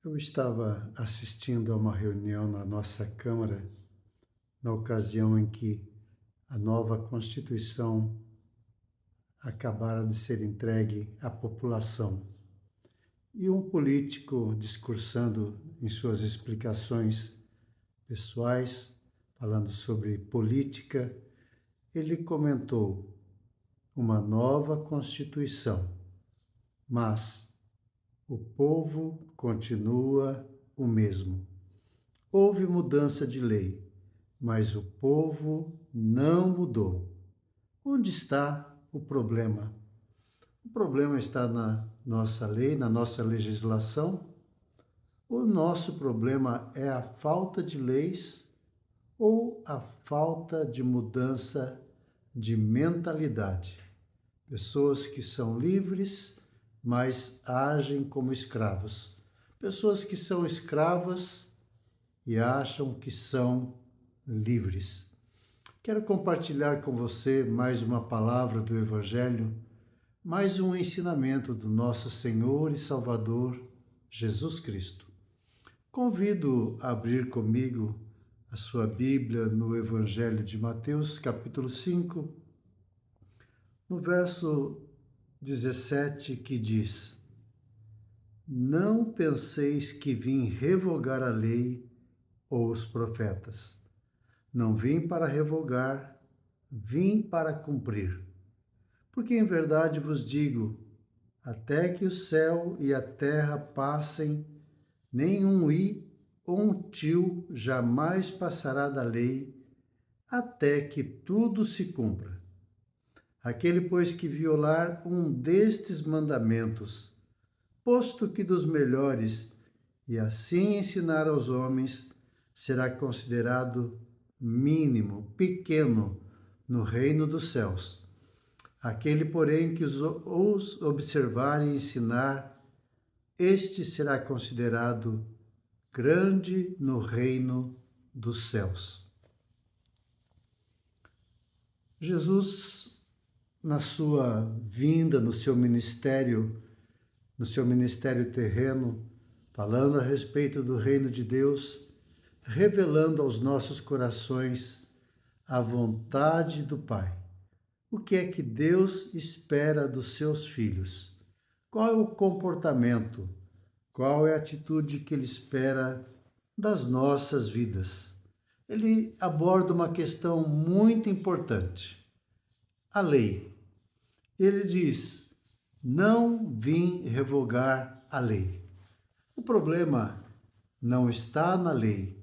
Eu estava assistindo a uma reunião na nossa Câmara, na ocasião em que a nova Constituição acabara de ser entregue à população. E um político discursando em suas explicações pessoais, falando sobre política, ele comentou uma nova Constituição, mas o povo continua o mesmo. Houve mudança de lei, mas o povo não mudou. Onde está o problema? O problema está na nossa lei, na nossa legislação? O nosso problema é a falta de leis ou a falta de mudança de mentalidade? Pessoas que são livres, mas agem como escravos. Pessoas que são escravas e acham que são livres. Quero compartilhar com você mais uma palavra do Evangelho, mais um ensinamento do nosso Senhor e Salvador, Jesus Cristo. Convido a abrir comigo a sua Bíblia no Evangelho de Mateus, capítulo 5, no verso 17, que diz: Não penseis que vim revogar a lei ou os profetas. Não vim para revogar, vim para cumprir. Porque em verdade vos digo, até que o céu e a terra passem, nenhum i ou um tio jamais passará da lei, até que tudo se cumpra. Aquele, pois, que violar um destes mandamentos, posto que dos melhores, e assim ensinar aos homens, será considerado mínimo, pequeno, no reino dos céus. Aquele, porém, que os observar e ensinar, este será considerado grande no reino dos céus. Jesus, na sua vinda, no seu ministério terreno, falando a respeito do reino de Deus, revelando aos nossos corações a vontade do Pai. O que é que Deus espera dos seus filhos? Qual é o comportamento? Qual é a atitude que Ele espera das nossas vidas? Ele aborda uma questão muito importante: a lei. Ele diz: não vim revogar a lei. O problema não está na lei.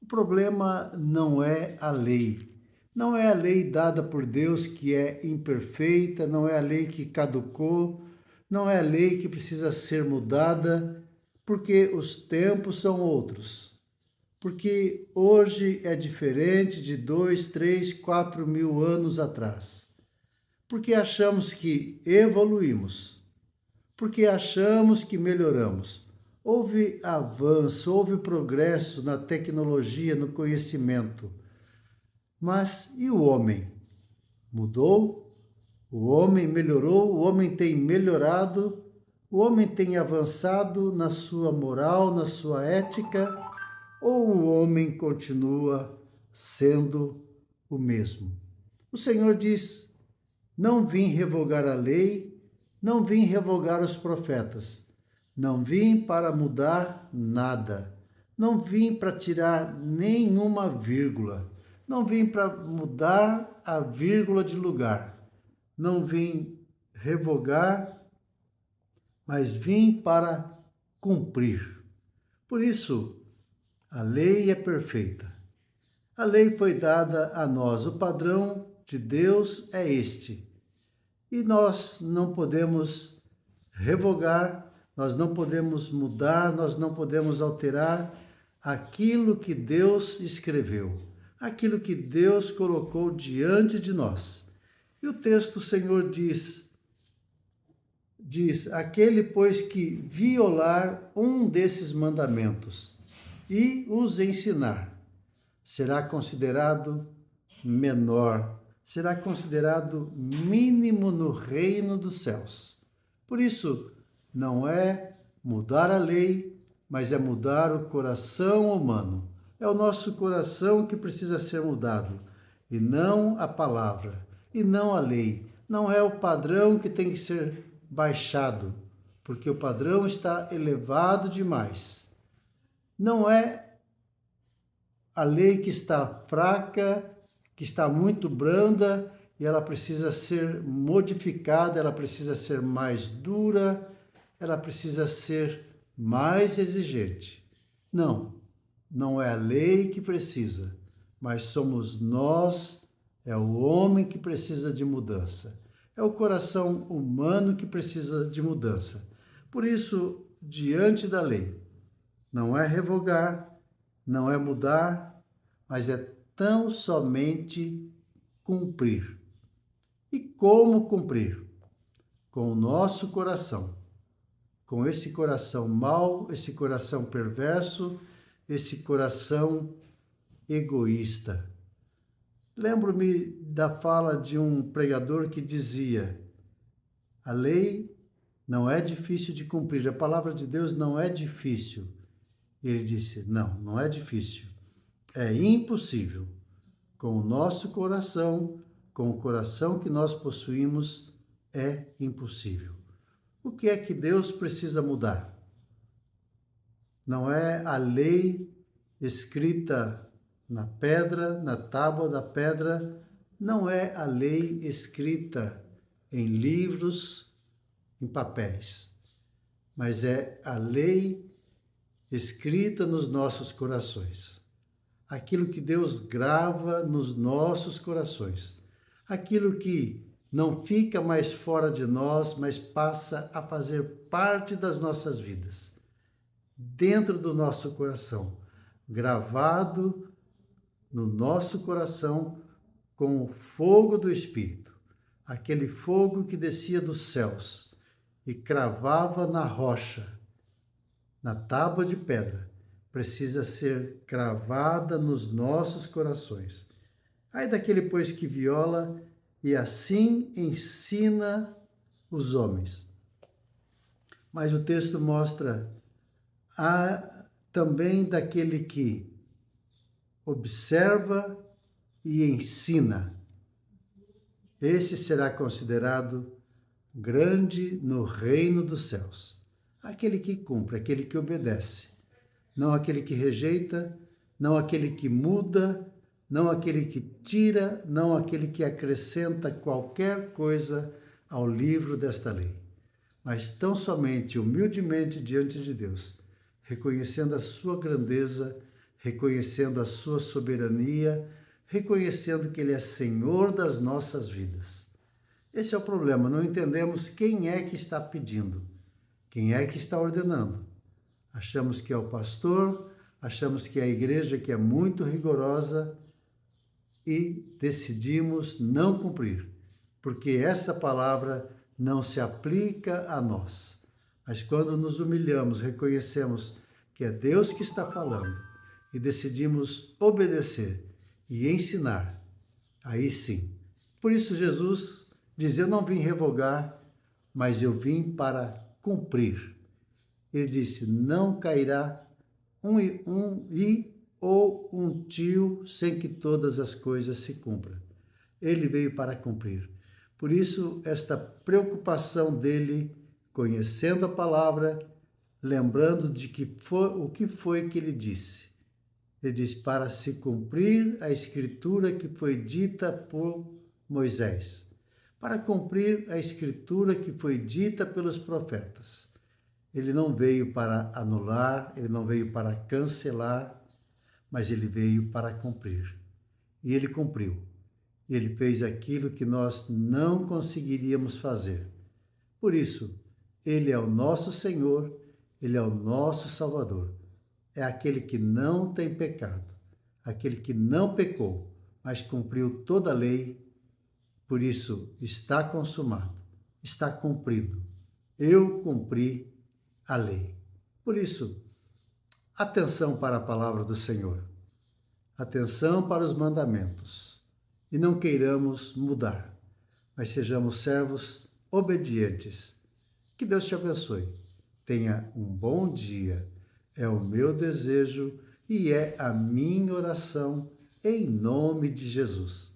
O problema não é a lei. Não é a lei dada por Deus que é imperfeita, não é a lei que caducou, não é a lei que precisa ser mudada, porque os tempos são outros. Porque hoje é diferente de 2, 3, 4 mil anos atrás. Porque achamos que evoluímos, porque achamos que melhoramos. Houve avanço, houve progresso na tecnologia, no conhecimento. Mas e o homem? Mudou? O homem melhorou? O homem tem melhorado? O homem tem avançado na sua moral, na sua ética? Ou o homem continua sendo o mesmo? O Senhor diz: não vim revogar a lei, não vim revogar os profetas, não vim para mudar nada, não vim para tirar nenhuma vírgula, não vim para mudar a vírgula de lugar, não vim revogar, mas vim para cumprir. Por isso, a lei é perfeita. A lei foi dada a nós, o padrão de Deus é este. E nós não podemos revogar, nós não podemos mudar, nós não podemos alterar aquilo que Deus escreveu, aquilo que Deus colocou diante de nós. E o texto, o Senhor diz, aquele, pois, que violar um desses mandamentos e os ensinar, será considerado menor, será considerado mínimo no reino dos céus. Por isso, não é mudar a lei, mas é mudar o coração humano. É o nosso coração que precisa ser mudado, e não a palavra, e não a lei. Não é o padrão que tem que ser baixado, porque o padrão está elevado demais. Não é a lei que está fraca, que está muito branda, e ela precisa ser modificada, ela precisa ser mais dura, ela precisa ser mais exigente. Não, não é a lei que precisa, mas somos nós, é o homem que precisa de mudança. É o coração humano que precisa de mudança. Por isso, diante da lei, não é revogar, não é mudar, mas é tão somente cumprir. E como cumprir? Com o nosso coração. Com esse coração mau, esse coração perverso, esse coração egoísta. Lembro-me da fala de um pregador que dizia: a lei não é difícil de cumprir, a palavra de Deus não é difícil. Ele disse: não, não é difícil, é impossível. Com o nosso coração, com o coração que nós possuímos, é impossível. O que é que Deus precisa mudar? Não é a lei escrita na pedra, na tábua da pedra, não é a lei escrita em livros, em papéis, mas é a lei escrita nos nossos corações. Aquilo que Deus grava nos nossos corações. Aquilo que não fica mais fora de nós, mas passa a fazer parte das nossas vidas. Dentro do nosso coração, gravado no nosso coração com o fogo do Espírito. Aquele fogo que descia dos céus e cravava na rocha, na tábua de pedra, precisa ser cravada nos nossos corações. Ai daquele, pois, que viola e assim ensina os homens. Mas o texto mostra também daquele que observa e ensina. Esse será considerado grande no reino dos céus. Aquele que cumpre, aquele que obedece. Não aquele que rejeita, não aquele que muda, não aquele que tira, não aquele que acrescenta qualquer coisa ao livro desta lei, mas tão somente humildemente diante de Deus, reconhecendo a sua grandeza, reconhecendo a sua soberania, reconhecendo que Ele é Senhor das nossas vidas. Esse é o problema, não entendemos quem é que está pedindo, quem é que está ordenando. Achamos que é o pastor, achamos que é a igreja que é muito rigorosa e decidimos não cumprir, porque essa palavra não se aplica a nós. Mas quando nos humilhamos, reconhecemos que é Deus que está falando e decidimos obedecer e ensinar, aí sim. Por isso Jesus diz: eu não vim revogar, mas eu vim para cumprir. Ele disse: não cairá ou um tio sem que todas as coisas se cumpram. Ele veio para cumprir. Por isso, esta preocupação dele, conhecendo a palavra, lembrando de o que foi que ele disse. Ele diz: para se cumprir a escritura que foi dita por Moisés, para cumprir a escritura que foi dita pelos profetas. Ele não veio para anular, ele não veio para cancelar, mas ele veio para cumprir. E ele cumpriu. Ele fez aquilo que nós não conseguiríamos fazer. Por isso, ele é o nosso Senhor, ele é o nosso Salvador. É aquele que não tem pecado, aquele que não pecou, mas cumpriu toda a lei. Por isso, está consumado, está cumprido. Eu cumpri a lei. Por isso, atenção para a palavra do Senhor. Atenção para os mandamentos. E não queiramos mudar, mas sejamos servos obedientes. Que Deus te abençoe. Tenha um bom dia. É o meu desejo e é a minha oração, em nome de Jesus.